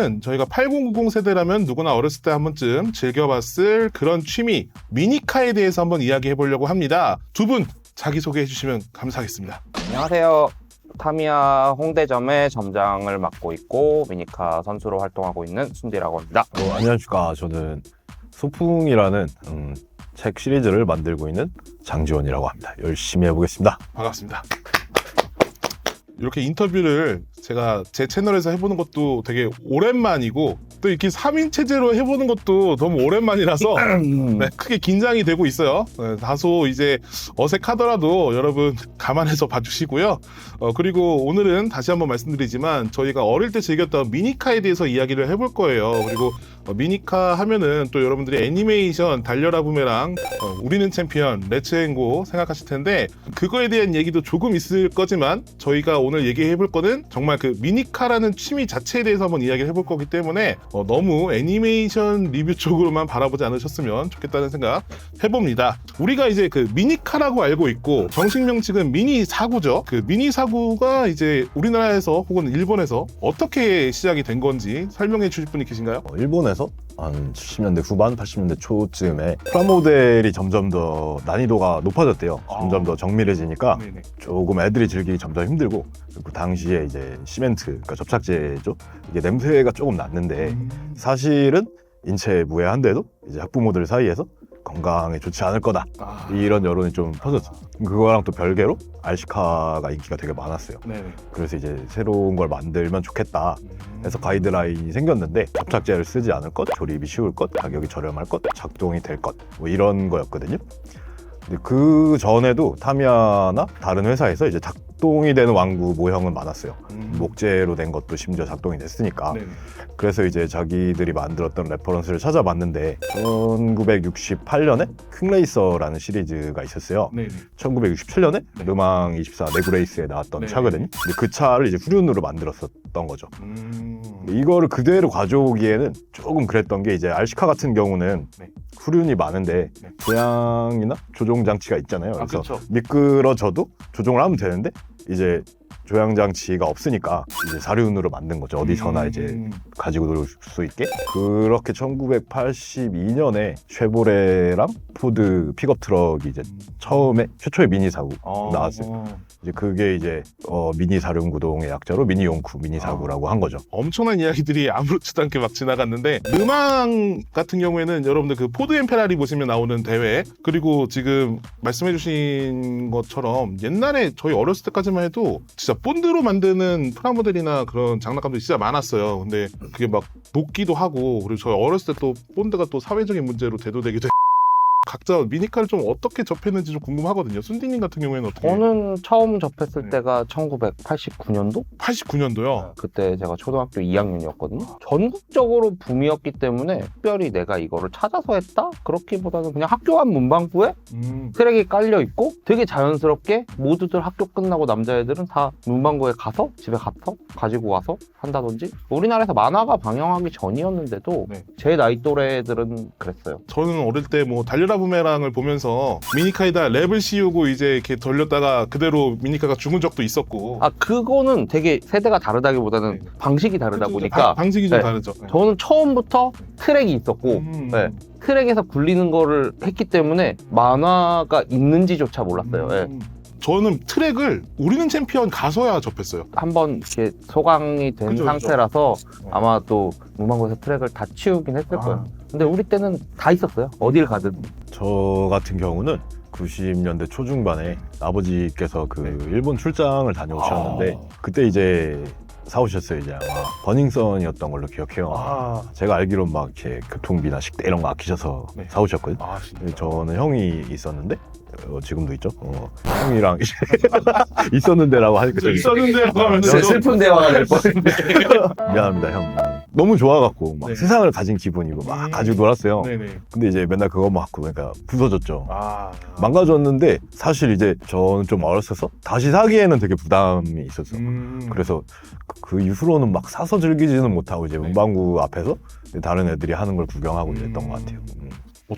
오늘은 저희가 8090 세대라면 누구나 어렸을 때 한 번쯤 즐겨봤을 그런 취미 미니카에 대해서 한번 이야기해 보려고 합니다. 두 분 자기소개해 주시면 감사하겠습니다. 안녕하세요. 타미야 홍대점의 점장을 맡고 있고 미니카 선수로 활동하고 있는 순디라고 합니다. 안녕하십니까. 저는 소풍이라는 책 시리즈를 만들고 있는 장지원이라고 합니다. 열심히 해보겠습니다. 반갑습니다. 이렇게 인터뷰를 제가 제 채널에서 해보는 것도 되게 오랜만이고 또 이렇게 3인 체제로 해보는 것도 너무 오랜만이라서 네, 크게 긴장이 되고 있어요. 네, 다소 이제 어색하더라도 여러분 감안해서 봐주시고요. 그리고 오늘은 다시 한번 말씀드리지만 저희가 어릴 때 즐겼던 미니카에 대해서 이야기를 해볼 거예요. 그리고 미니카 하면은 또 여러분들이 애니메이션 달려라 부메랑 우리는 챔피언 레츠앤고 생각하실 텐데 그거에 대한 얘기도 조금 있을 거지만 저희가 오늘 얘기해 볼 거는 정말 그 미니카라는 취미 자체에 대해서 한번 이야기를 해볼 거기 때문에 너무 애니메이션 리뷰 쪽으로만 바라보지 않으셨으면 좋겠다는 생각 해봅니다. 우리가 이제 그 미니카라고 알고 있고 정식 명칭은 미니사구죠. 그 미니사구가 이제 우리나라에서 혹은 일본에서 어떻게 시작이 된 건지 설명해 주실 분이 계신가요? 일본에서 한 70년대 후반, 80년대 초쯤에 프라모델이 점점 더 난이도가 높아졌대요. 점점 더 정밀해지니까 네네. 조금 애들이 즐기기 점점 힘들고 그 당시에 이제 시멘트, 그러니까 접착제죠. 이게 냄새가 조금 났는데 사실은 인체에 무해한데도 이제 학부모들 사이에서 건강에 좋지 않을 거다. 이런 여론이 좀 퍼졌죠. 그거랑 또 별개로 RC카가 인기가 되게 많았어요. 네네. 그래서 이제 새로운 걸 만들면 좋겠다 해서 가이드라인이 생겼는데 접착제를 쓰지 않을 것, 조립이 쉬울 것, 가격이 저렴할 것, 작동이 될 것, 뭐 이런 거였거든요. 근데 그 전에도 타미야나 다른 회사에서 이제 작동이 되는 완구 모형은 많았어요. 목재로 된 것도 심지어 작동이 됐으니까. 네네. 그래서 이제 자기들이 만들었던 레퍼런스를 찾아봤는데 1968년에 퀵레이서라는 시리즈가 있었어요. 네네. 1967년에 네. 르망 24 내구레이스에 나왔던 네. 차거든요. 근데 그 차를 이제 후륜으로 만들었었던 거죠. 음. 이거를 그대로 가져오기에는 조금 그랬던 게 이제 RC카 같은 경우는 네. 후륜이 많은데 네. 조향이나 조종 장치가 있잖아요. 그래서 그렇죠. 미끄러져도 조종을 하면 되는데 이제 조향 장치가 없으니까 이제 사륜으로 만든 거죠. 어디서나 이제 가지고 놀 수 있게. 그렇게 1982년에 쉐보레랑 포드 픽업 트럭이 이제 처음에 최초의 미니 사구 나왔어요. 이제 그게 이제 미니 사륜구동의 약자로 미니 용쿠, 미니 사구라고 한 거죠. 엄청난 이야기들이 아무렇지도 않게 막 지나갔는데 르망 같은 경우에는 여러분들 그 포드 앤 페라리 보시면 나오는 대회 그리고 지금 말씀해주신 것처럼 옛날에 저희 어렸을 때까지만 해도 진짜 본드로 만드는 프라모델이나 그런 장난감들이 진짜 많았어요. 근데 그게 막 녹기도 하고 그리고 저희 어렸을 때 또 본드가 또 사회적인 문제로 대두되기도 각자 미니카를 좀 어떻게 접했는지 좀 궁금하거든요. 순디님 같은 경우에는 어떻게? 저는 처음 접했을 네. 때가 1989년도? 89년도요? 그때 제가 초등학교 2학년이었거든요. 전국적으로 붐이었기 때문에 특별히 내가 이거를 찾아서 했다? 그렇기보다는 그냥 학교 앞 문방구에 트랙이 깔려 있고 되게 자연스럽게 모두들 학교 끝나고 남자애들은 다 문방구에 가서 집에 가서 가지고 와서 한다든지 우리나라에서 만화가 방영하기 전이었는데도 네. 제 나이 또래 애들은 그랬어요. 저는 어릴 때 뭐 달려라 부메랑을 보면서 미니카에다 랩을 씌우고 이제 이렇게 돌렸다가 그대로 미니카가 죽은 적도 있었고. 그거는 되게 세대가 다르다기보다는 네. 방식이 다르다 보니까 방식이 좀 네. 다르죠. 네. 저는 처음부터 트랙이 있었고 네. 트랙에서 굴리는 거를 했기 때문에 만화가 있는지조차 몰랐어요. 네. 저는 트랙을 우리는 챔피언 가서야 접했어요. 한번 이렇게 소강이 된 그죠, 상태라서 그죠. 아마 또 문방구에서 트랙을 다 치우긴 했을 거예요. 근데 우리 때는 다 있었어요. 어딜 가든. 저 같은 경우는 90년대 초중반에 아버지께서 그 일본 출장을 다녀오셨는데 그때 이제 사오셨어요. 이제 아마 버닝썬이었던 걸로 기억해요. 제가 알기로는 막 이렇게 교통비나 식대 이런 거 아끼셔서 네. 사오셨거든요. 진짜. 저는 형이 있었는데 지금도 있죠. 형이랑 있었는데라고 하니까 좀 있었는데라고 하면 슬픈 대화가 될 뻔했는데. 미안합니다, 형. 너무 좋아갖고 막 네. 세상을 가진 기분이고 막 가지고 놀았어요. 네네. 근데 이제 맨날 그거만 갖고 그러니까 부서졌죠. 아. 망가졌는데 사실 이제 저는 좀 어렸어서 다시 사기에는 되게 부담이 있었어. 그래서 그 이후로는 막 사서 즐기지는 못하고 이제 네. 문방구 앞에서 다른 애들이 하는 걸 구경하고 이랬던 것 같아요.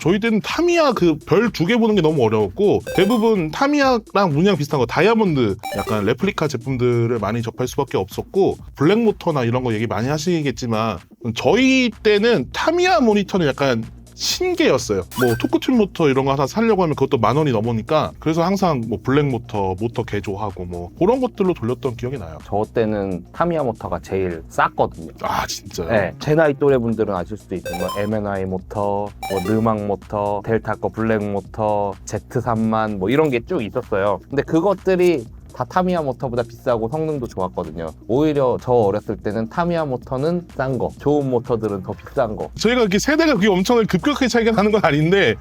저희 때는 타미야 그 별 2개 보는 게 너무 어려웠고 대부분 타미야랑 문양 비슷한 거 다이아몬드 약간 레플리카 제품들을 많이 접할 수밖에 없었고 블랙 모터나 이런 거 얘기 많이 하시겠지만 저희 때는 타미야 모니터는 약간 신기였어요. 뭐 토크튠 모터 이런 거 하나 사려고 하면 그것도 10,000원이 넘으니까 그래서 항상 뭐 블랙 모터 개조하고 뭐 그런 것들로 돌렸던 기억이 나요. 저 때는 타미야 모터가 제일 쌌거든요. 아 진짜요? 네, 제 나이 또래 분들은 아실 수도 있지만 M&I 모터, 뭐 르망 모터, 델타 거 블랙 모터, Z3만 뭐 이런 게 쭉 있었어요. 근데 그것들이 다 타미야 모터보다 비싸고 성능도 좋았거든요. 오히려 저 어렸을 때는 타미야 모터는 싼 거, 좋은 모터들은 더 비싼 거. 저희가 이렇게 세대가 그게 엄청나게 급격하게 차이가 나는 건 아닌데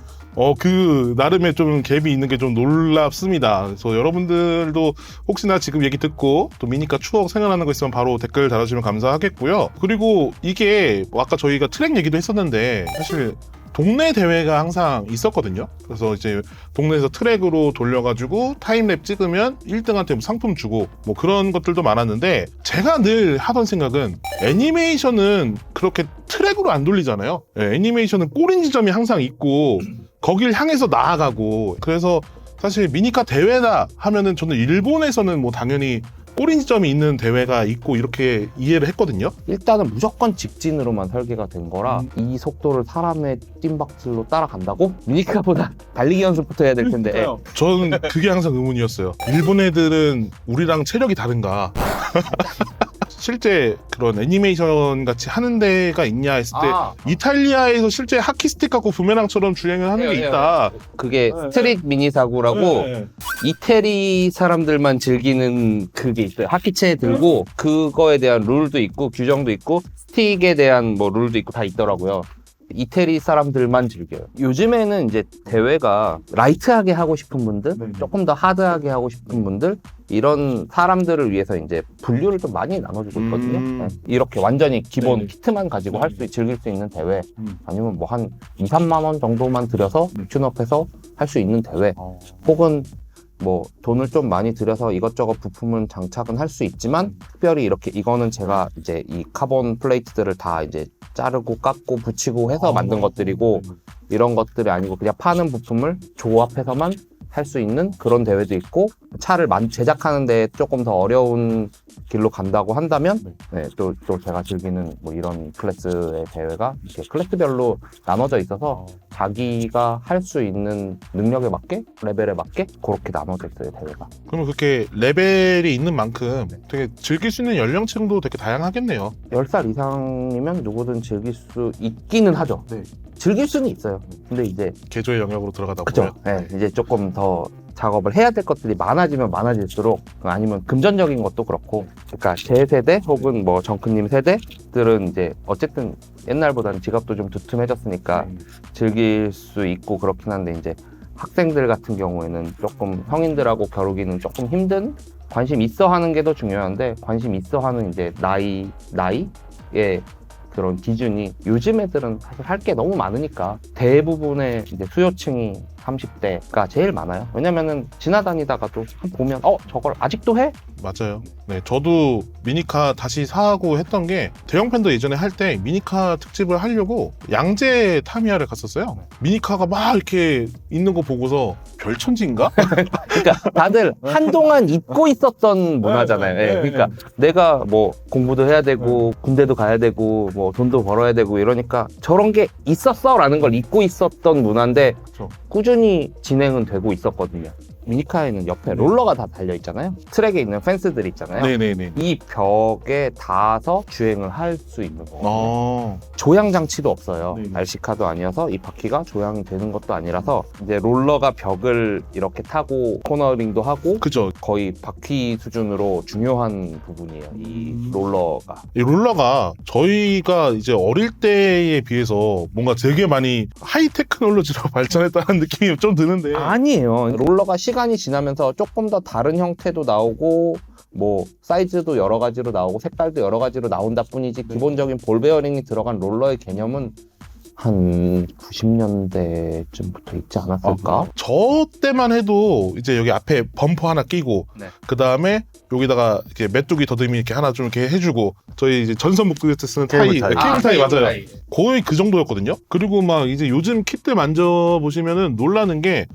그 나름의 좀 갭이 있는 게 좀 놀랍습니다. 그래서 여러분들도 혹시나 지금 얘기 듣고 또 미니카 추억 생각나는 거 있으면 바로 댓글 달아주시면 감사하겠고요. 그리고 이게 뭐 아까 저희가 트랙 얘기도 했었는데 사실 동네 대회가 항상 있었거든요. 그래서 이제 동네에서 트랙으로 돌려가지고 타임랩 찍으면 1등한테 뭐 상품 주고 뭐 그런 것들도 많았는데 제가 늘 하던 생각은 애니메이션은 그렇게 트랙으로 안 돌리잖아요. 네, 애니메이션은 꼬린 지점이 항상 있고 거길 향해서 나아가고 그래서 사실 미니카 대회다 하면은 저는 일본에서는 뭐 당연히 꼬린 지점이 있는 대회가 있고 이렇게 이해를 했거든요. 일단은 무조건 직진으로만 설계가 된 거라 이 속도를 사람의 뜀박질로 따라간다고? 미니카보다 달리기 연습부터 해야 될 텐데. 저는 그게 항상 의문이었어요. 일본 애들은 우리랑 체력이 다른가? 실제 그런 애니메이션 같이 하는 데가 있냐 했을 때 이탈리아에서 실제 하키스틱 갖고 부메랑처럼 주행을 하는 게 있다. 그게 스트릿 미니사구라고 이태리 사람들만 즐기는 그게 있어요. 하키채 들고 그거에 대한 룰도 있고 규정도 있고 스틱에 대한 뭐 룰도 있고 다 있더라고요. 이태리 사람들만 즐겨요. 요즘에는 이제 대회가 라이트하게 하고 싶은 분들, 조금 더 하드하게 하고 싶은 분들 이런 사람들을 위해서 이제 분류를 좀 많이 나눠주고 있거든요. 네. 이렇게 완전히 기본 키트만 가지고 할 수 즐길 수 있는 대회 아니면 뭐 한 2, 3만 원 정도만 들여서 튠업해서 할 수 있는 대회 혹은 뭐 돈을 좀 많이 들여서 이것저것 부품은 장착은 할 수 있지만 특별히 이렇게 이거는 제가 이제 이 카본 플레이트들을 다 이제 자르고 깎고 붙이고 해서 만든 것들이고 이런 것들이 아니고 그냥 파는 부품을 조합해서만 할 수 있는 그런 대회도 있고 차를 제작하는데 조금 더 어려운 길로 간다고 한다면 또 제가 즐기는 뭐 이런 클래스의 대회가 이렇게 클래스별로 나눠져 있어서 자기가 할 수 있는 능력에 맞게 레벨에 맞게 그렇게 나눠져 있어요 대회가. 그러면 그렇게 레벨이 있는 만큼 되게 즐길 수 있는 연령층도 되게 다양하겠네요. 10살 이상이면 누구든 즐길 수 있기는 하죠. 즐길 수는 있어요. 근데 이제 개조의 영역으로 들어가다 그쵸. 보면 네, 이제 조금 더 작업을 해야 될 것들이 많아지면 많아질수록 아니면 금전적인 것도 그렇고 그러니까 제 세대 혹은 뭐 정크님 세대들은 이제 어쨌든 옛날보다는 지갑도 좀 두툼해졌으니까 즐길 수 있고 그렇긴 한데 이제 학생들 같은 경우에는 조금 성인들하고 겨루기는 조금 힘든 관심 있어 하는 게 더 중요한데 관심 있어 하는 이제 나이의 그런 기준이 요즘 애들은 사실 할 게 너무 많으니까 대부분의 이제 수요층이 30대가 제일 많아요. 왜냐면은 지나다니다가도 보면 저걸 아직도 해? 맞아요. 네, 저도 미니카 다시 사고 했던 게 대형 팬더 예전에 할 때 미니카 특집을 하려고 양재 타미야를 갔었어요. 미니카가 막 이렇게 있는 거 보고서 별천지인가? 그러니까 다들 한동안 잊고 있었던 문화잖아요. 네, 그러니까 내가 뭐 공부도 해야 되고 군대도 가야 되고 뭐 돈도 벌어야 되고 이러니까 저런 게 있었어라는 걸 잊고 있었던 문화인데 그렇죠. 꾸준히 진행은 되고 있었거든요. 미니카에는 옆에 롤러가 다 달려 있잖아요. 트랙에 있는 펜스들 있잖아요. 네네네. 이 벽에 닿아서 주행을 할 수 있는 거거든요. 아, 조향 장치도 없어요. 네네. RC카도 아니어서 이 바퀴가 조향이 되는 것도 아니라서 이제 롤러가 벽을 이렇게 타고 코너링도 하고 그죠. 거의 바퀴 수준으로 중요한 부분이에요. 이 롤러가. 이 롤러가 저희가 이제 어릴 때에 비해서 뭔가 되게 많이 하이 테크놀로지로 발전했다는 느낌이 좀 드는데. 아니에요. 롤러가 시간이 지나면서 조금 더 다른 형태도 나오고 뭐 사이즈도 여러 가지로 나오고 색깔도 여러 가지로 나온다 뿐이지 기본적인 볼 베어링이 들어간 롤러의 개념은 한 90년대쯤부터 있지 않았을까? 저 때만 해도 이제 여기 앞에 범퍼 하나 끼고 네. 그 다음에 여기다가 이렇게 메뚜기 더듬이 이렇게 하나 좀 이렇게 해주고 저희 이제 전선 묶을 때 쓰는 타이, 케이블 타이. 케이블 타이 맞아요. 타이. 거의 그 정도였거든요. 그리고 막 이제 요즘 kit들 만져 보시면은 놀라는 게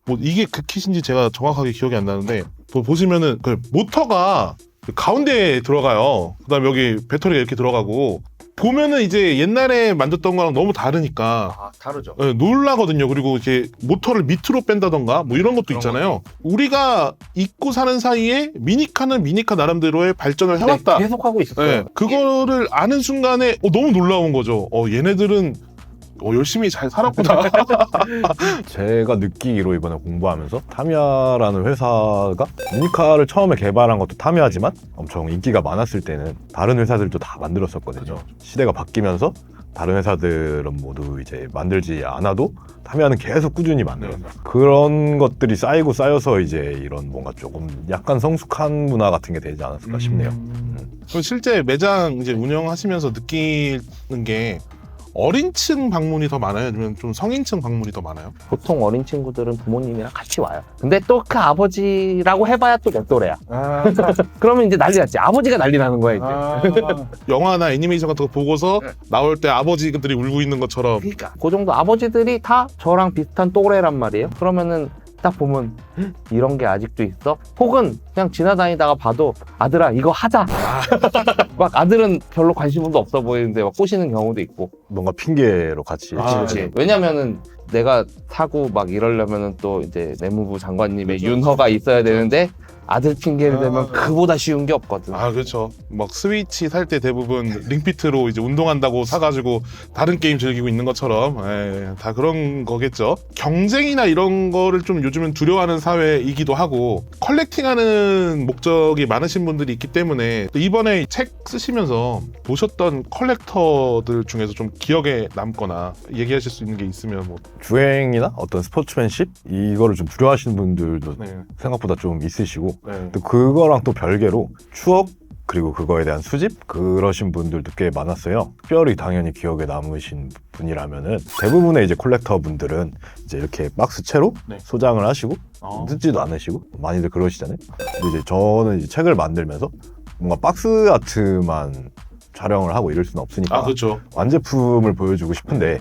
뭐 이게 그 kit인지 제가 정확하게 기억이 안 나는데 보시면은 그 모터가 가운데에 들어가요. 그다음에 여기 배터리가 이렇게 들어가고 보면은 이제 옛날에 만졌던 거랑 너무 다르니까 아, 다르죠. 놀라거든요. 그리고 이렇게 모터를 밑으로 뺀다던가 뭐 이런 것도 그런 있잖아요. 우리가 잊고 사는 사이에 미니카는 미니카 나름대로의 발전을 해왔다. 네, 계속 하고 있었어요. 네, 그거를 아는 순간에 너무 놀라운 거죠. 얘네들은 열심히 잘 살았구나. 제가 느끼기로 이번에 공부하면서 타미야라는 회사가 미니카를 처음에 개발한 것도 타미야지만 엄청 인기가 많았을 때는 다른 회사들도 다 만들었었거든요. 그죠. 시대가 바뀌면서 다른 회사들은 모두 이제 만들지 않아도 타미야는 계속 꾸준히 만들었어요. 그런 것들이 쌓이고 쌓여서 이제 이런 뭔가 조금 약간 성숙한 문화 같은 게 되지 않았을까 싶네요. 그럼 실제 매장 이제 운영하시면서 느끼는 게 어린층 방문이 더 많아요? 아니면 좀 성인층 방문이 더 많아요? 보통 어린 친구들은 부모님이랑 같이 와요. 근데 또 그 아버지라고 해봐야 또 몇 도래야. 그러면 이제 난리 났지. 아버지가 난리 나는 거야 이제. 영화나 애니메이션 같은 거 보고서 나올 때 아버지들이 울고 있는 것처럼 그러니까 그 정도 아버지들이 다 저랑 비슷한 또래란 말이에요. 그러면은 딱 보면 "헉, 이런 게 아직도 있어? 혹은 그냥 지나다니다가 봐도 아들아 이거 하자. 막 아들은 별로 관심도 없어 보이는데 막 꼬시는 경우도 있고. 뭔가 핑계로 같이 그렇지. 왜냐면은 내가 사고 막 이러려면은 또 이제 내무부 장관님의 윤허가 있어야 되는데 아들 핑계를 대면 그보다 쉬운 게 없거든. 그렇죠. 막 스위치 살 때 대부분 링피트로 이제 운동한다고 사가지고 다른 게임 즐기고 있는 것처럼 다 그런 거겠죠. 경쟁이나 이런 거를 좀 요즘은 두려워하는 사회이기도 하고 컬렉팅하는 목적이 많으신 분들이 있기 때문에 또 이번에 책 쓰시면서 보셨던 컬렉터들 중에서 좀 기억에 남거나 얘기하실 수 있는 게 있으면 뭐 주행이나 어떤 스포츠맨십 이거를 좀 두려워하시는 분들도 네. 생각보다 좀 있으시고 네. 또 그거랑 또 별개로 추억 그리고 그거에 대한 수집 그러신 분들도 꽤 많았어요. 특별히 당연히 기억에 남으신 분이라면은 대부분의 이제 콜렉터 분들은 이제 이렇게 박스 채로 네. 소장을 하시고 뜯지도 않으시고 많이들 그러시잖아요. 근데 이제 저는 이제 책을 만들면서 뭔가 박스 아트만 촬영을 하고 이럴 수는 없으니까 그렇죠. 완제품을 보여주고 싶은데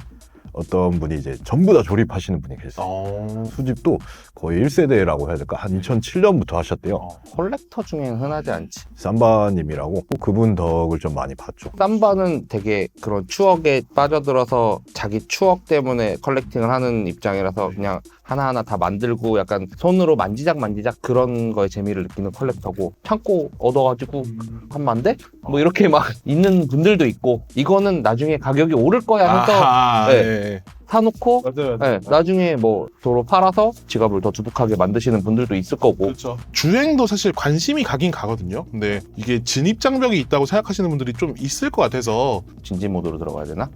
어떤 분이 이제 전부 다 조립하시는 분이 계세요. 수집도 거의 1세대라고 해야 될까? 한 2007년부터 하셨대요. 컬렉터 중엔 흔하지 않지. 삼바님이라고 그분 덕을 좀 많이 봤죠. 삼바는 되게 그런 추억에 빠져들어서 자기 추억 때문에 컬렉팅을 하는 입장이라서 그냥 하나하나 다 만들고 약간 손으로 만지작 그런 거에 재미를 느끼는 컬렉터고 창고 얻어가지고 한 만대? 뭐 이렇게 막 있는 분들도 있고 이거는 나중에 가격이 오를 거야 해서 네. 사놓고 맞아요. 네, 나중에 뭐 도로 팔아서 지갑을 더 두둑하게 만드시는 분들도 있을 거고. 그렇죠. 주행도 사실 관심이 가긴 가거든요. 근데 이게 진입 장벽이 있다고 생각하시는 분들이 좀 있을 것 같아서 진지 모드로 들어가야 되나?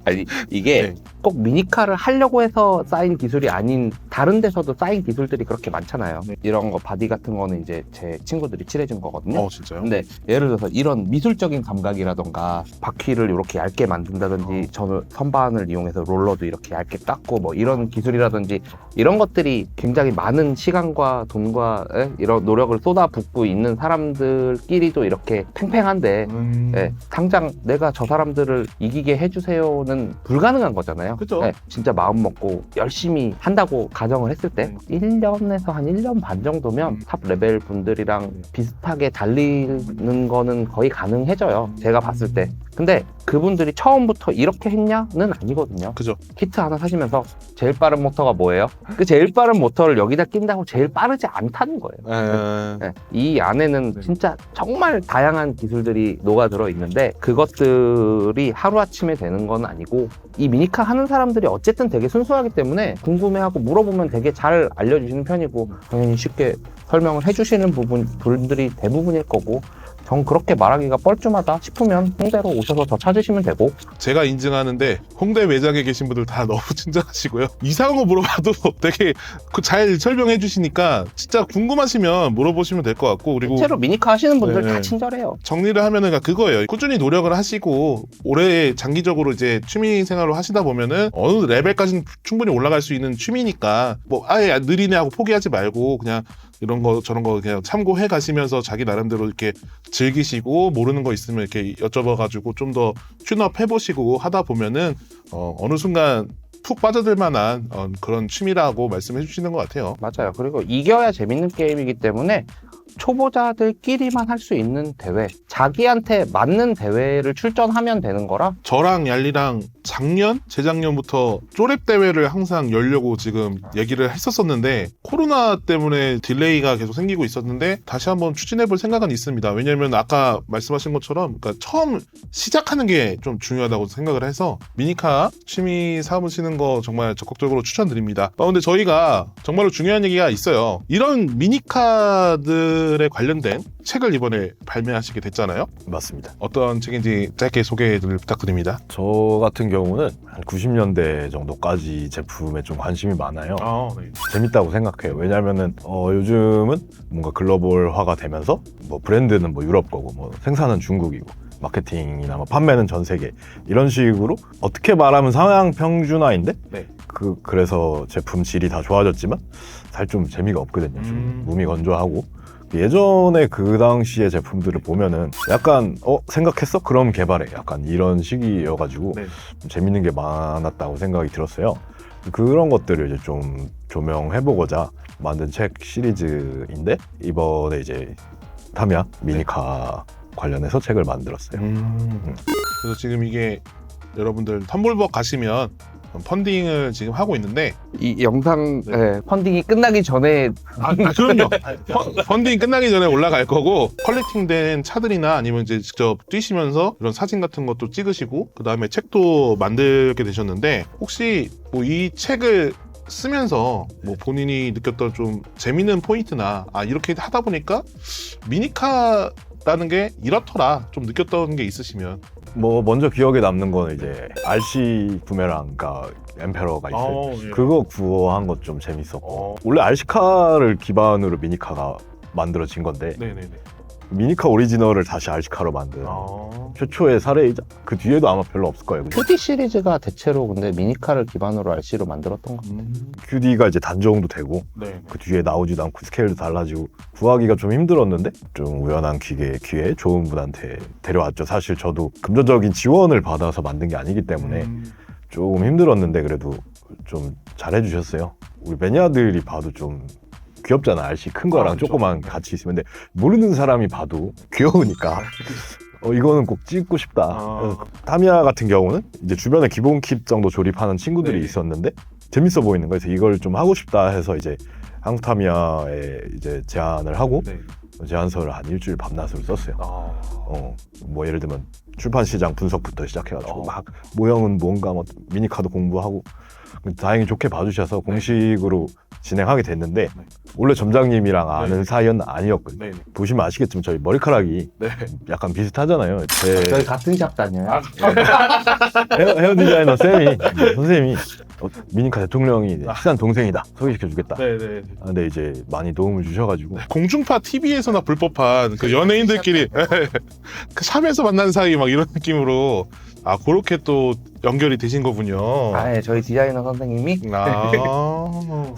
아니 이게 네. 꼭 미니카를 하려고 해서 쌓인 기술이 아닌 다른 데서도 쌓인 기술들이 그렇게 많잖아요. 이런 거 바디 같은 거는 이제 제 친구들이 칠해준 거거든요. 진짜요? 근데 예를 들어서 이런 미술적인 감각이라던가 바퀴를 이렇게 얇게 만든다든지 저는 선반을 이용해서 롤러도 이렇게 얇게 깎고 뭐 이런 기술이라든지 이런 것들이 굉장히 많은 시간과 돈과 이런 노력을 쏟아붓고 있는 사람들끼리도 이렇게 팽팽한데 당장 내가 저 사람들을 이기게 해주세요는 불가능한 거잖아요. 그죠. 진짜 마음 먹고 열심히 한다고 가정을 했을 때 1년에서 한 1년 반 정도면 탑 레벨 분들이랑 비슷하게 달리는 거는 거의 가능해져요. 제가 봤을 때. 근데 그분들이 처음부터 이렇게 했냐는 아니거든요. 그죠. 키트 하나 사시면서 제일 빠른 모터가 뭐예요? 그 제일 빠른 모터를 여기다 낀다고 제일 빠르지 않다는 거예요. 네. 이 안에는 진짜 정말 다양한 기술들이 녹아들어 있는데 그것들이 하루아침에 되는 건 아니고 이 미니카 하는 사람들이 어쨌든 되게 순수하기 때문에 궁금해하고 물어보면 되게 잘 알려주시는 편이고 당연히 쉽게 설명을 해주시는 분들이 대부분일 거고 전 그렇게 말하기가 뻘쭘하다 싶으면 홍대로 오셔서 저 찾으시면 되고. 제가 인증하는데 홍대 매장에 계신 분들 다 너무 친절하시고요. 이상한 거 물어봐도 되게 잘 설명해 주시니까 진짜 궁금하시면 물어보시면 될 것 같고, 그리고 실제로 미니카 하시는 분들 네. 다 친절해요. 정리를 하면은 그거예요. 꾸준히 노력을 하시고 오래 장기적으로 이제 취미 생활을 하시다 보면은 어느 레벨까지는 충분히 올라갈 수 있는 취미니까 뭐 아예 느리네 하고 포기하지 말고 그냥 이런 거 저런 거 그냥 참고해 가시면서 자기 나름대로 이렇게 즐기시고, 모르는 거 있으면 이렇게 여쭤봐가지고 좀 더 튠업 해보시고 하다 보면은 어느 순간 푹 빠져들 만한 그런 취미라고 말씀해 주시는 것 같아요. 맞아요. 그리고 이겨야 재밌는 게임이기 때문에 초보자들끼리만 할 수 있는 대회, 자기한테 맞는 대회를 출전하면 되는 거라. 저랑 얄리랑 재작년부터 쪼랩 대회를 항상 열려고 지금 얘기를 했었었는데, 코로나 때문에 딜레이가 계속 생기고 있었는데 다시 한번 추진해 볼 생각은 있습니다. 왜냐면 아까 말씀하신 것처럼 처음 시작하는 게 좀 중요하다고 생각을 해서 미니카 취미 삼으시는 거 정말 적극적으로 추천드립니다. 근데 저희가 정말로 중요한 얘기가 있어요. 이런 미니카들에 관련된 책을 이번에 발매하시게 됐잖아요. 맞습니다. 어떤 책인지 짧게 소개를 부탁드립니다. 저 같은 경우는 한 90년대 정도까지 제품에 좀 관심이 많아요. 네. 재밌다고 생각해요. 왜냐면은 요즘은 뭔가 글로벌화가 되면서 뭐 브랜드는 뭐 유럽 거고 뭐 생산은 중국이고 마케팅이나 뭐 판매는 전 세계, 이런 식으로 어떻게 말하면 상향 평준화인데 네. 그래서 제품 질이 다 좋아졌지만 사실 좀 재미가 없거든요. 좀 몸이 건조하고. 예전에 그 당시의 제품들을 보면은 약간 생각했어? 그럼 개발해. 약간 이런 식이어가지고 네. 좀 재밌는 게 많았다고 생각이 들었어요. 그런 것들을 이제 좀 조명해보고자 만든 책 시리즈인데, 이번에 이제 타미야 미니카 관련해서 책을 만들었어요. 그래서 지금 이게 여러분들 텀블벅 가시면 펀딩을 지금 하고 있는데, 이 영상 네. 펀딩이 끝나기 전에 그럼요. 펀딩 끝나기 전에 올라갈 거고, 컬렉팅된 차들이나 아니면 이제 직접 뛰시면서 이런 사진 같은 것도 찍으시고, 그 다음에 책도 만들게 되셨는데, 혹시 뭐 이 책을 쓰면서 뭐 본인이 느꼈던 좀 재밌는 포인트나 이렇게 하다 보니까 미니카라는 게 이렇더라 좀 느꼈던 게 있으시면. 뭐 먼저 기억에 남는 거는 이제 RC 부메랑과 엠페러가 있어요. 예. 그거 구호한 것 좀 재밌었고, 원래 RC카를 기반으로 미니카가 만들어진 건데 네네네. 미니카 오리지널을 다시 RC카로 만든 최초의 사례이자 그 뒤에도 아마 별로 없을 거예요. QD 시리즈가 대체로 근데 미니카를 기반으로 RC로 만들었던 거. QD가 이제 단종도 되고 네. 그 뒤에 나오지도 않고 스케일도 달라지고 구하기가 좀 힘들었는데, 좀 우연한 기회에 좋은 분한테 데려왔죠. 사실 저도 금전적인 지원을 받아서 만든 게 아니기 때문에 조금 힘들었는데 그래도 좀 잘해주셨어요. 우리 매니아들이 봐도 좀 귀엽잖아. RC 큰 거랑 그렇죠. 조그만 같이 있으면. 근데 모르는 사람이 봐도 귀여우니까 이거는 꼭 찍고 싶다. 그래서 타미야 같은 경우는 이제 주변에 기본 킷 정도 조립하는 친구들이 네. 있었는데 재밌어 보이는 거예요. 그래서 이걸 좀 하고 싶다 해서 이제 한국 타미야에 이제 제안을 하고 네. 제안서를 한 일주일 밤낮으로 썼어요. 뭐 예를 들면 출판 시장 분석부터 시작해가지고 막 모형은 뭔가 뭐 미니카도 공부하고, 다행히 좋게 봐주셔서 공식으로 진행하게 됐는데, 원래 점장님이랑 아는 사이는 아니었거든요. 네. 보시면 아시겠지만 저희 머리카락이 네. 약간 비슷하잖아요. 저희 같은 샵 다녀요. 헤어 디자이너 쌤이 선생님이 미니카 대통령이 친한 동생이다, 소개시켜주겠다. 네네. 근데 이제 많이 도움을 주셔가지고 공중파 TV에서나 볼 법한 그 연예인들끼리 그 샵에서 만난 사이 막 이런 느낌으로 그렇게 또 연결이 되신 거군요. 네, 저희 디자이너 선생님이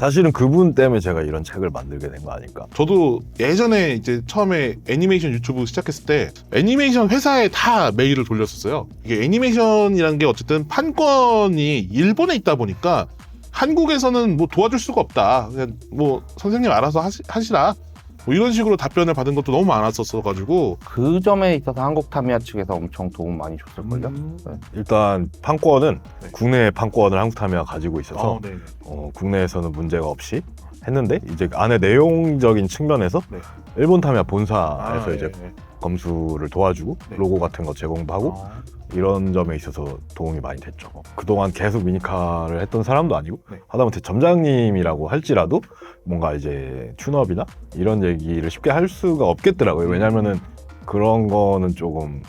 사실은 그분 때문에 제가 이런 책을 만들게 된 거 아닐까. 저도 예전에 이제 처음에 애니메이션 유튜브 시작했을 때 애니메이션 회사에 다 메일을 돌렸었어요. 이게 애니메이션이라는 게 어쨌든 판권이 일본에 있다 보니까 한국에서는 뭐 도와줄 수가 없다. 그냥 뭐 선생님 알아서 하시라. 뭐 이런 식으로 답변을 받은 것도 너무 많았었어가지고. 그 점에 있어서 한국 타미야 측에서 엄청 도움 많이 줬을걸요. 네. 일단 판권은 네. 국내 판권을 한국 타미야가 가지고 있어서 네네. 국내에서는 문제가 없이 했는데, 이제 안에 내용적인 측면에서 네. 일본 타미야 본사에서 이제 네. 검수를 도와주고 네. 로고 같은 거 제공도 하고 이런 점에 있어서 도움이 많이 됐죠. 그동안 계속 미니카를 했던 사람도 아니고 네. 하다못해 점장님이라고 할지라도 뭔가 이제 튠업이나 이런 얘기를 쉽게 할 수가 없겠더라고요. 왜냐면은 그런 거는 조금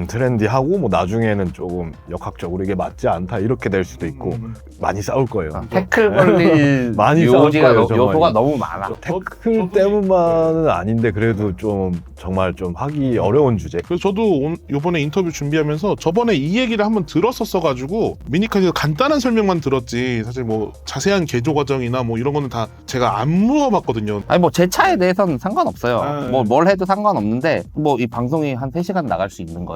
트렌디하고 뭐 나중에는 조금 역학적으로 이게 맞지 않다 이렇게 될 수도 있고 많이 싸울 거예요. 태클 걸릴 많이 싸울 요지가 거예요, 정말. 요소가 너무 많아. 태클 때문만은 아닌데 그래도 좀 정말 좀 하기 어려운 주제. 그래서 저도 이번에 인터뷰 준비하면서 저번에 이 얘기를 한번 들었었어가지고 미니카에서 간단한 설명만 들었지 사실 뭐 자세한 개조 과정이나 뭐 이런 거는 다 제가 안 물어봤거든요. 아니 뭐 제 차에 대해서는 상관없어요. 아, 뭐 뭘 해도 상관없는데 뭐 이 방송이 한 3시간 나갈 수 있는 거예요?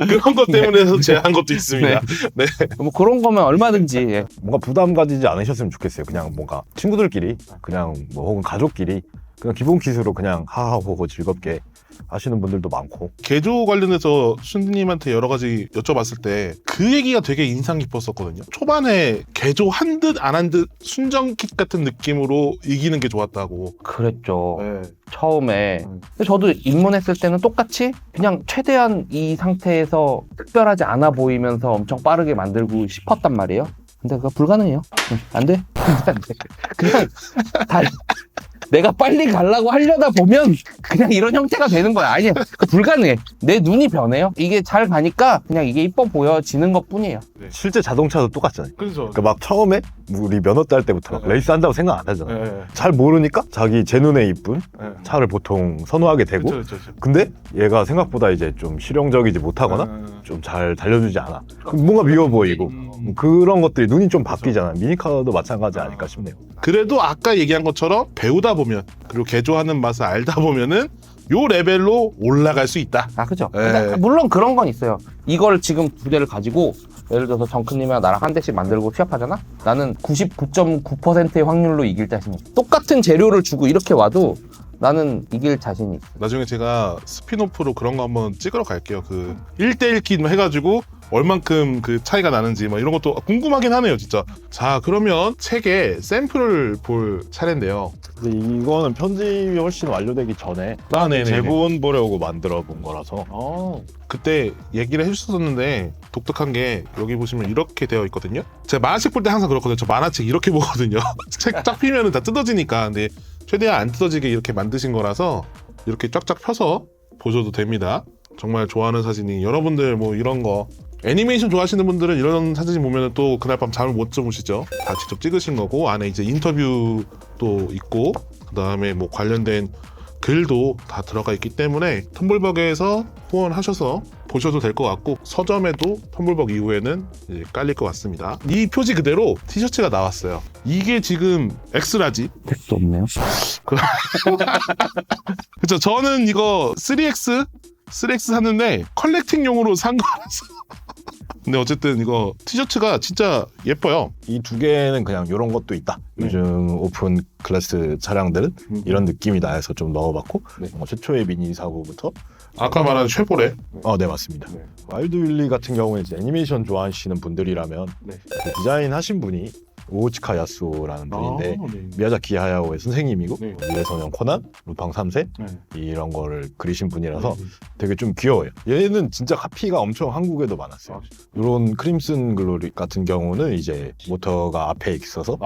그런 것 때문에 제한 것도 있습니다. 네. 뭐 그런 거면 얼마든지 예. 뭔가 부담 가지지 않으셨으면 좋겠어요. 그냥 뭔가 친구들끼리 그냥 뭐 혹은 가족끼리 그냥 기본 킷으로 그냥 하하호호 즐겁게 하시는 분들도 많고. 개조 관련해서 순디님한테 여러 가지 여쭤봤을 때 그 얘기가 되게 인상 깊었었거든요. 초반에 개조 한 듯 안 한 듯 순정킷 같은 느낌으로 이기는 게 좋았다고. 그랬죠. 네. 처음에. 근데 저도 입문했을 때는 똑같이 그냥 최대한 이 상태에서 특별하지 않아 보이면서 엄청 빠르게 만들고 싶었단 말이에요. 근데 그거 불가능해요. 안 돼. 안 돼. 그냥 내가 빨리 가려고 하려다 보면 그냥 이런 형태가 되는 거야. 아니야. 그 불가능해. 내 눈이 변해요. 이게 잘 가니까 그냥 이게 이뻐 보여지는 것 뿐이에요. 실제 자동차도 똑같잖아요. 그렇죠. 그러니까 막 처음에 우리 면허 딸 때부터 막 레이스 한다고 생각 안 하잖아요. 네. 잘 모르니까 자기 제 눈에 이쁜 네. 차를 보통 선호하게 되고 그렇죠. 근데 얘가 생각보다 이제 좀 실용적이지 못하거나 좀 잘 달려주지 않아. 그럼 뭔가 미워 보이고 그런 것들이 눈이 좀 바뀌잖아요. 미니카도 마찬가지 아닐까 싶네요. 그래도 아까 얘기한 것처럼 배우다 보면 그리고 개조하는 맛을 알다 보면은 요 레벨로 올라갈 수 있다. 아, 그죠. 네. 근데 물론 그런 건 있어요. 이걸 지금 2대를 가지고 예를 들어서 정크님이랑 나랑 한 대씩 만들고 시합하잖아? 나는 99.9%의 확률로 이길 자신이 있어. 똑같은 재료를 주고 이렇게 와도 나는 이길 자신이 있어. 나중에 제가 스피노프로 그런 거 한번 찍으러 갈게요. 그 1대1 킷 해가지고 얼만큼 그 차이가 나는지 뭐 이런 것도 궁금하긴 하네요, 진짜. 자, 그러면 책의 샘플을 볼 차례인데요. 근데 이거는 편집이 훨씬 완료되기 전에 아, 네네. 제본 보려고 만들어 본 거라서 그때 얘기를 해주셨었는데 독특한 게 여기 보시면 이렇게 되어 있거든요. 제가 만화책 볼 때 항상 그렇거든요. 저 만화책 이렇게 보거든요. 책 쫙 피면은 다 뜯어지니까. 근데 최대한 안 뜯어지게 이렇게 만드신 거라서 이렇게 쫙쫙 펴서 보셔도 됩니다. 정말 좋아하는 사진이 여러분들 뭐 이런 거 애니메이션 좋아하시는 분들은 이런 사진 보면 또 그날 밤 잠을 못 주무시죠. 다 직접 찍으신 거고 안에 이제 인터뷰도 있고 그 다음에 뭐 관련된 글도 다 들어가 있기 때문에 텀블벅에서 후원하셔서 보셔도 될 것 같고 서점에도 텀블벅 이후에는 이제 깔릴 것 같습니다. 이 표지 그대로 티셔츠가 나왔어요. 이게 지금 엑스라지. 택도 없네요. 그쵸. 저는 이거 3X 샀는데 컬렉팅용으로 산 거라서. 근데 어쨌든 이거 티셔츠가 진짜 예뻐요. 이 두 개는 그냥 이런 것도 있다. 네. 요즘 오픈 클래스 차량들은 이런 느낌이다 해서 좀 넣어봤고 네. 최초의 미니 사고부터 아까 말한 쉐보레. 네 맞습니다. 네. 와일드 윌리 같은 경우에 이제 애니메이션 좋아하시는 분들이라면 네. 그 디자인 하신 분이 오우치카 야스오라는 분인데 네. 미야자키 하야오의 선생님이고 네. 미래소년 코난, 루팡 3세 네. 이런 거를 그리신 분이라서 네. 되게 좀 귀여워요. 얘는 진짜 카피가 엄청 한국에도 많았어요. 이런 크림슨 글로리 같은 경우는 이제 모터가 앞에 있어서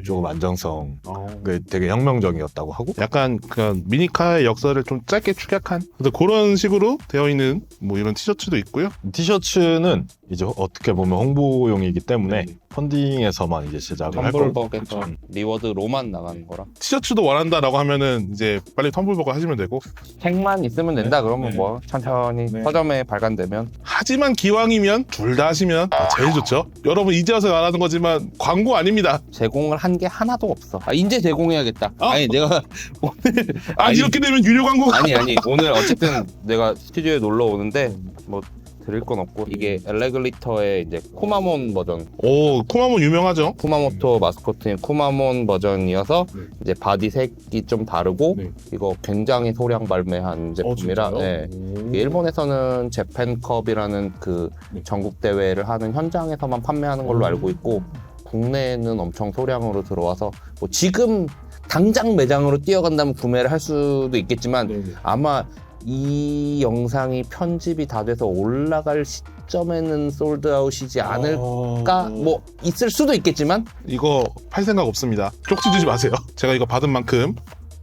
조금 안정성 그 되게 혁명적이었다고 하고 약간 그 미니카의 역사를 좀 짧게 축약한 그래서 그런 식으로 되어 있는 뭐 이런 티셔츠도 있고요. 티셔츠는 이제 어떻게 보면 홍보용이기 때문에 네. 펀딩에서만 이제 제작을 할 거고 텀블벅에서 리워드로만 나가는 거라. 티셔츠도 원한다라고 하면은 이제 빨리 텀블벅을 하시면 되고 책만 있으면 된다 그러면 네. 뭐 천천히 네. 서점에 발간되면 하지만 기왕이면 둘 다 하시면 제일 좋죠. 여러분 이제 와서 말하는 거지만 광고 아닙니다. 제공을 한 게 하나도 없어. 이제 제공해야겠다. 아니 내가 오늘 이렇게 되면 유료 광고가 아니 오늘 어쨌든 내가 스튜디오에 놀러 오는데 뭐 드릴 건 없고 이게 엘레글리터의 이제 쿠마몬 버전 오 코마몬 유명하죠. 쿠마모토 마스코트인 쿠마몬 버전이어서 네. 이제 바디 색이 좀 다르고 네. 이거 굉장히 소량 발매한 제품이라 네. 일본에서는 재팬컵이라는 그 네. 전국 대회를 하는 현장에서만 판매하는 걸로 알고 있고 국내에는 엄청 소량으로 들어와서 뭐 지금 당장 매장으로 뛰어간다면 구매를 할 수도 있겠지만 네네. 아마 이 영상이 편집이 다 돼서 올라갈 시점에는 솔드아웃이지 않을까 뭐 있을 수도 있겠지만 이거 팔 생각 없습니다. 쪽지 주지 마세요. 제가 이거 받은 만큼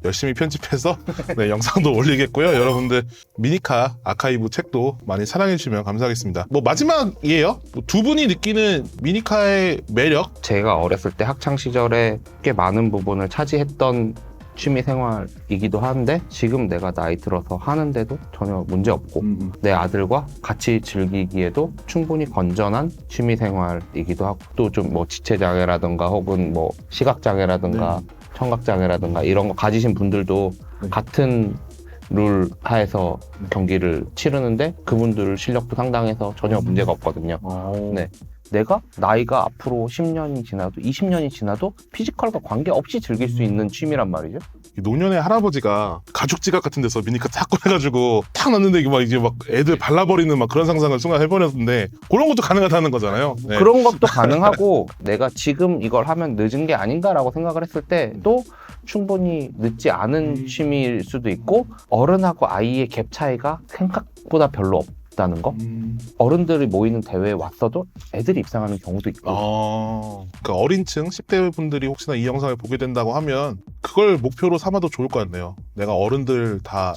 열심히 편집해서 네, 영상도 올리겠고요. 여러분들 미니카 아카이브 책도 많이 사랑해 주시면 감사하겠습니다. 뭐 마지막이에요. 두 분이 느끼는 미니카의 매력. 제가 어렸을 때 학창 시절에 꽤 많은 부분을 차지했던 취미 생활이기도 한데 지금 내가 나이 들어서 하는데도 전혀 문제 없고 내 아들과 같이 즐기기에도 충분히 건전한 취미 생활이기도 하고 또 좀 뭐 지체 장애라든가 혹은 뭐 시각 장애라든가 청각 장애라든가 이런 거 가지신 분들도 같은 룰 하에서 경기를 치르는데 그분들 실력도 상당해서 전혀 문제가 없거든요. 네. 내가 나이가 앞으로 10년이 지나도 20년이 지나도 피지컬과 관계없이 즐길 수 있는 취미란 말이죠. 노년의 할아버지가 가죽 지갑 같은 데서 미니카 탁 꺼내가지고 탁 넣는데 이게 막 이제 막 애들 발라버리는 막 그런 상상을 순간 해버렸는데 그런 것도 가능하다는 거잖아요. 네. 그런 것도 가능하고 내가 지금 이걸 하면 늦은 게 아닌가라고 생각을 했을 때도 충분히 늦지 않은 취미일 수도 있고 어른하고 아이의 갭 차이가 생각보다 별로 없다는 거. 어른들이 모이는 대회에 왔어도 애들이 입상하는 경우도 있고. 그러니까 어린층 10대 분들이 혹시나 이 영상을 보게 된다고 하면 그걸 목표로 삼아도 좋을 것 같네요. 내가 어른들 다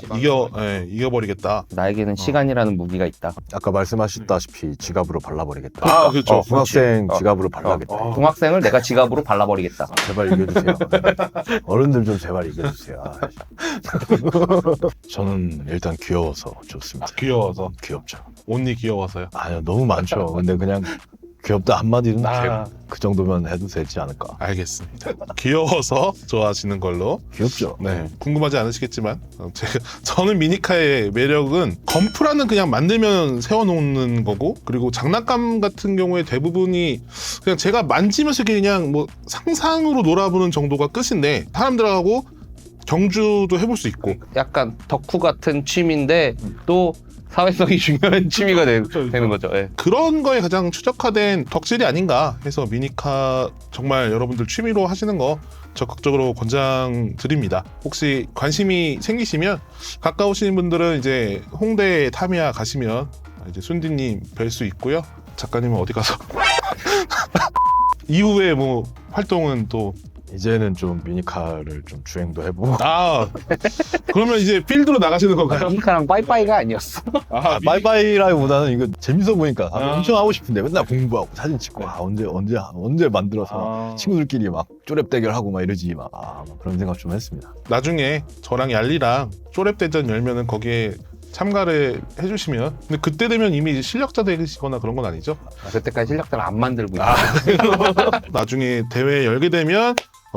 이겨버리겠다. 나에게는 시간이라는 무기가 있다. 아까 말씀하셨다시피 지갑으로 발라버리겠다. 아, 그렇죠. 중학생 그렇지. 지갑으로 발라겠다. 중학생을 내가 지갑으로 발라버리겠다. 제발 이겨주세요. 어른들 좀 제발 이겨주세요. 저는 일단 귀여워서 좋습니다. 귀여워서. 귀엽죠. 온니 귀여워서요. 아니요, 너무 많죠. 근데 그냥 귀엽다 한마디는 아. 그 정도면 해도 되지 않을까. 알겠습니다. 귀여워서 좋아하시는 걸로. 귀엽죠. 네, 궁금하지 않으시겠지만 저는 미니카의 매력은 건프라는 그냥 만들면 세워놓는 거고 그리고 장난감 같은 경우에 대부분이 그냥 제가 만지면서 그냥 뭐 상상으로 놀아보는 정도가 끝인데 사람들하고 경주도 해볼 수 있고 약간 덕후 같은 취미인데 또 사회성이 중요한 취미가 되는 거죠. 예. 그런 거에 가장 최적화된 덕질이 아닌가 해서 미니카 정말 여러분들 취미로 하시는 거 적극적으로 권장드립니다. 혹시 관심이 생기시면 가까우신 분들은 이제 홍대 타미야 가시면 이제 순디님 뵐 수 있고요. 작가님은 어디 가서 이후에 뭐 활동은 또 이제는 좀 미니카를 좀 주행도 해보고. 그러면 이제 필드로 나가시는 건가요? 미니카랑 빠이빠이가 아니었어. 바이바이라기보다는 이거 재밌어 보니까 엄청 하고 싶은데 맨날 공부하고 사진 찍고 언제 만들어서 친구들끼리 막 쪼랩 대결하고 막 이러지 막 그런 생각 좀 했습니다. 나중에 저랑 얄리랑 쪼랩 대전 열면은 거기에 참가를 해주시면 근데 그때 되면 이미 실력자 되시거나 그런 건 아니죠? 그때까지 실력자를 안 만들고 있어요. 나중에 대회 열게 되면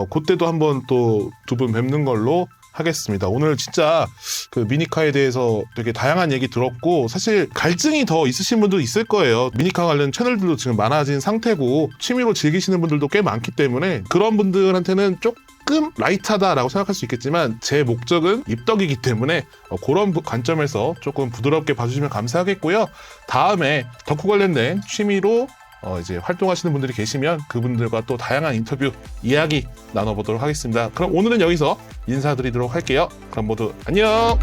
그때도 한번 또 두 분 뵙는 걸로 하겠습니다. 오늘 진짜 그 미니카에 대해서 되게 다양한 얘기 들었고 사실 갈증이 더 있으신 분도 있을 거예요. 미니카 관련 채널들도 지금 많아진 상태고 취미로 즐기시는 분들도 꽤 많기 때문에 그런 분들한테는 조금 라이트하다라고 생각할 수 있겠지만 제 목적은 입덕이기 때문에 그런 관점에서 조금 부드럽게 봐주시면 감사하겠고요. 다음에 덕후 관련된 취미로 이제 활동하시는 분들이 계시면 그분들과 또 다양한 인터뷰 이야기 나눠보도록 하겠습니다. 그럼 오늘은 여기서 인사드리도록 할게요. 그럼 모두 안녕!